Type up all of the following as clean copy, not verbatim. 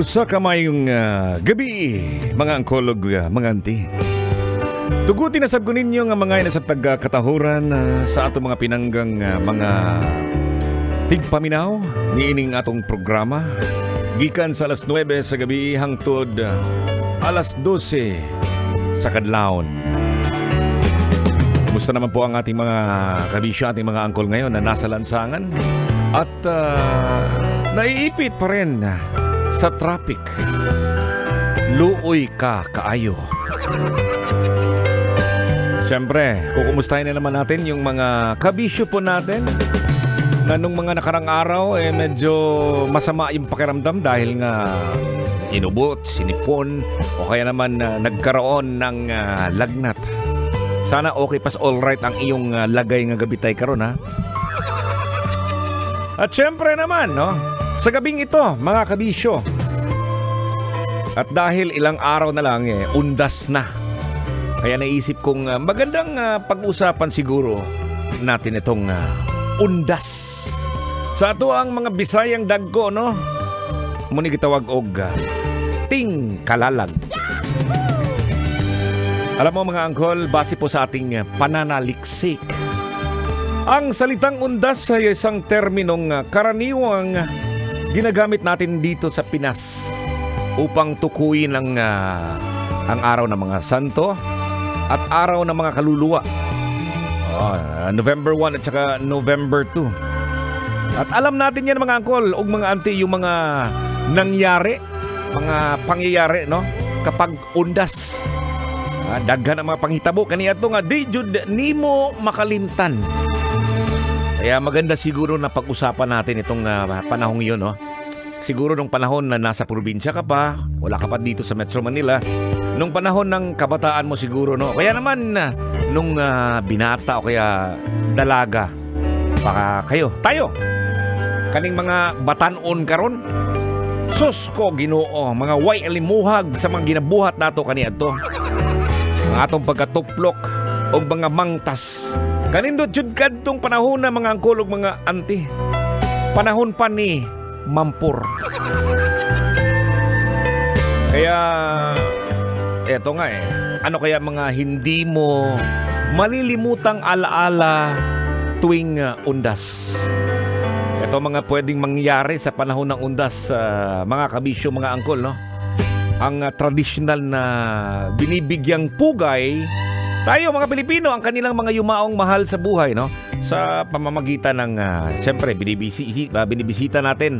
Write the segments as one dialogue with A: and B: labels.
A: Usa ka mayong gabi, mga angkolog, mga anti. Tugutin na sabgo ninyo nga mga ina sa pagkatahuran sa ato mga pinanggang mga tigpaminaw niining atong programa. Gikan sa alas 9 sa gabi hangtod alas 12 sa kadlawon. Kumusta naman po ang ating mga kabisya, ating mga angkol ngayon na nasa lansangan at naiipit pa rin sa traffic. Luoy ka kaayo. Siyempre, kukumustahin na naman natin yung mga kabisyo po natin na nung mga nakarang araw medyo masama yung pakiramdam dahil nga inubot, sinipon o kaya naman nagkaroon ng lagnat. Sana okay pas alright ang iyong lagay nga gabitay karon ha. At syempre naman, no, sa gabing ito, mga kabisyo, at dahil ilang araw na lang, undas na. Kaya naisip kong magandang pag-usapan siguro natin itong undas. Sa ato ang mga Bisayang dagko, no, muni gitawag og ting kalalag. Alam mo mga angkol, base po sa ating pananaliksik, ang salitang undas ay isang terminong karaniwang ginagamit natin dito sa Pinas upang tukuyin ang araw ng mga santo at araw ng mga kaluluwa. November 1 at saka November 2. At alam natin yan mga angkol o mga auntie, yung mga nangyari, mga pangyayari, no, kapag undas. Daghan ang mga panghitabo kaniya ito nga di jud nimo makalimtan. Kaya maganda siguro na pag-usapan natin itong panahong yun, no? Siguro nung panahon na nasa probinsya ka pa, wala ka pa dito sa Metro Manila, nung panahon ng kabataan mo siguro, no? Kaya naman nung binata o kaya dalaga, baka tayo, kaning mga batanon karon, sus ko Ginoo, mga way alimuhag sa mga ginabuhat nato kaniya to. Ang atong pagkatuplok o mga mangtas. Kanindot jud kadtong panahon na mga angkol ug mga anti. Panahon pa ni Mampur. Kaya eto nga ano kaya mga hindi mo malilimutang alaala tuwing undas? Ito mga pwedeng mangyari sa panahon ng undas, mga kabisyo, mga angkol, no? Ang traditional na binibigyang pugay tayo mga Pilipino, ang kanilang mga yumaong mahal sa buhay, no? Sa pamamagitan ng siyempre binibisita natin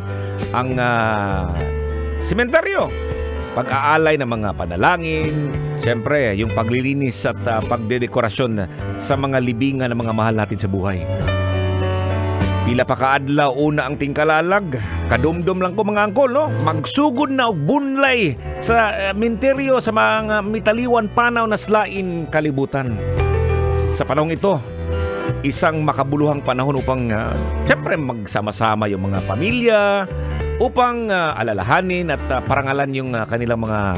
A: ang sementeryo, pag-aalay ng mga panalangin, siyempre yung paglilinis at pagdedekorasyon sa mga libingan ng mga mahal natin sa buhay. Pila pa kaadlaw una ang tingkalalag, kadumdum lang ko mga angkol, no? Magsugod na og bunlay sa menteryo sa mga mitaliwan panaw na slain kalibutan. Sa panahong ito, isang makabuluhang panahon upang siyempre magsama-sama yung mga pamilya, upang alalahanin at parangalan yung kanilang mga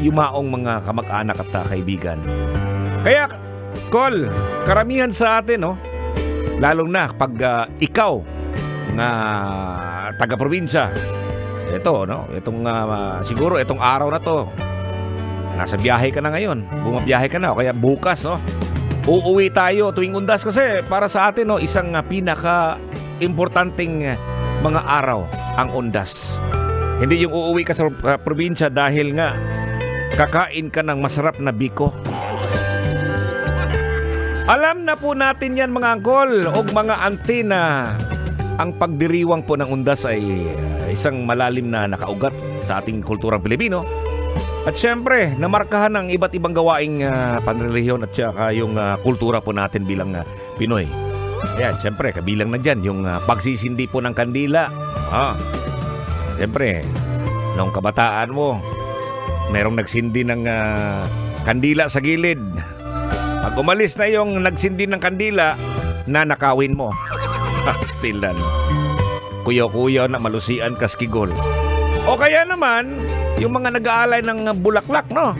A: yumaong mga kamag-anak at kaibigan. Kaya, Kol, karamihan sa atin, no? Lalong na pag ikaw nga taga-probinsya, ito, no? Itong siguro itong araw na to, nasa biyahe ka na ngayon, bumabiyahe ka na, o kaya bukas, no? Uuwi tayo tuwing undas kasi para sa atin, no, isang pinaka-importanting mga araw ang undas. Hindi yung uuwi ka sa probinsya dahil nga kakain ka ng masarap na biko. Alam na po natin yan mga angkol o mga auntie na ang pagdiriwang po ng undas ay isang malalim na nakaugat sa ating kulturang Pilipino. At syempre, namarkahan ng iba't ibang gawaing panrelihiyon at saka yung kultura po natin bilang Pinoy. Ayan, syempre, kabilang na dyan yung pagsisindi po ng kandila. Syempre, nung kabataan mo, merong nagsindi ng kandila sa gilid. Pag umalis na yung nagsindi ng kandila, nanakawin mo. Pastilan. Kuyaw-kuyaw na malusian kaskigol. O kaya naman, yung mga nag-aalay ng bulaklak, no?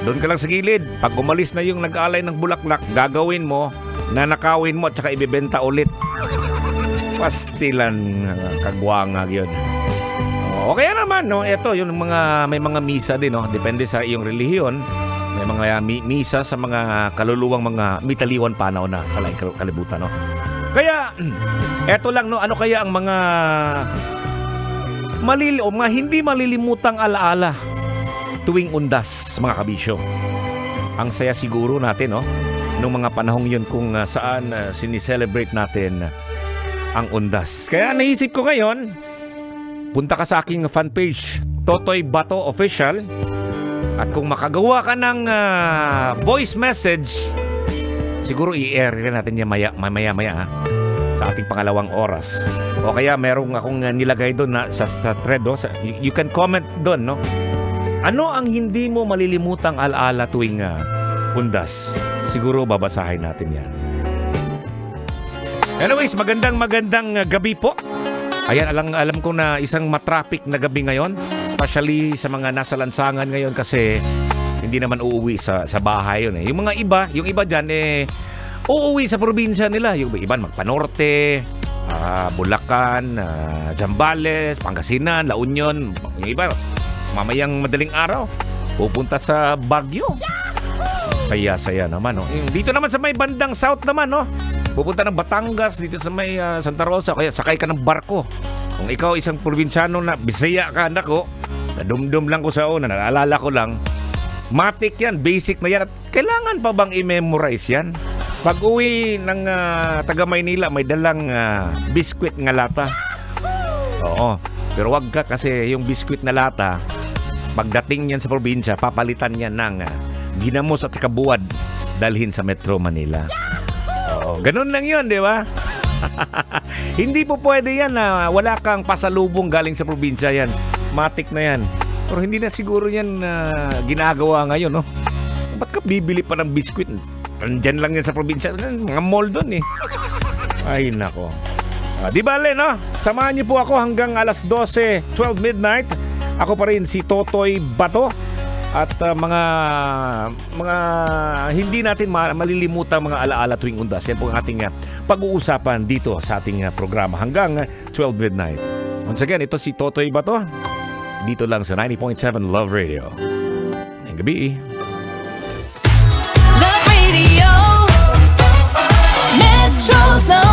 A: Doon ka lang sa gilid. Pag umalis na yung nag-aalay ng bulaklak, gagawin mo, nanakawin mo at saka ibibenta ulit. Pastilan kagwangag yun. O kaya naman, no, ito, yung mga, may mga misa din, no, depende sa iyong relihiyon. May mga misa sa mga kaluluwang mga mitaliwan panaw na sa laing kalibutan, no. Kaya, eto lang, no, ano kaya ang mga mga hindi malilimutang alaala tuwing undas, mga kabisyo. Ang saya siguro natin, no, nung mga panahong yun kung saan sinicelebrate natin ang undas. Kaya naisip ko ngayon, punta ka sa aking fan page, Totoy Bato Official. At kung makagawa ka ng voice message, siguro i-air natin yan maya-maya sa ating pangalawang oras. O kaya merong akong nilagay doon na sa thread, no? You can comment doon, no? Ano ang hindi mo malilimutang alaala tuwing undas? Siguro babasahin natin yan. Anyways, magandang gabi po. Ayan, alam ko na isang matraffic na gabi ngayon, especially sa mga nasa lansangan ngayon kasi hindi naman uuwi sa bahay yun. Yung mga iba, dyan uuwi sa probinsya nila. Yung iba magpanorte, Bulacan, Zambales, Pangasinan, La Union. Yung iba, mamayang madaling araw, pupunta sa Baguio. Saya-saya naman, no? Dito naman sa may bandang south naman, no? Pupunta ng Batangas, dito sa may Santa Rosa, kaya sakay ka ng barko. Kung ikaw isang probinsyano na Bisaya ka, nako, nadumdum lang ko sa una, naalala ko lang, matik yan, basic na yan. At kailangan pa bang i-memorize yan? Pag uwi ng taga Maynila, may dalang biskwit nga lata. Oo, pero wag ka kasi yung biskwit na lata, pagdating yan sa probinsya, papalitan yan ng ginamos at kabuwad dalhin sa Metro Manila. Oo, ganun lang yun, di ba? Hindi po pwede yan na wala kang pasalubong galing sa probinsya yan. Matik na yan. Pero hindi na siguro yan ginagawa ngayon, no? Ba't ka bibili pa ng biskwit? Andyan lang yan sa probinsya. Mga mall doon, eh. Ay, nako. Di bale, no? Samahan niyo po ako hanggang alas 12, 12 midnight. Ako pa rin si Totoy Bato. At mga hindi natin malilimutan mga alaala tuwing undas. Yan po ang ating pag-uusapan dito sa ating programa hanggang 12 midnight. Once again, ito si Totoy Bato. Dito lang sa 90.7 Love Radio. Ngayong gabi.
B: Love Radio Metro Zone.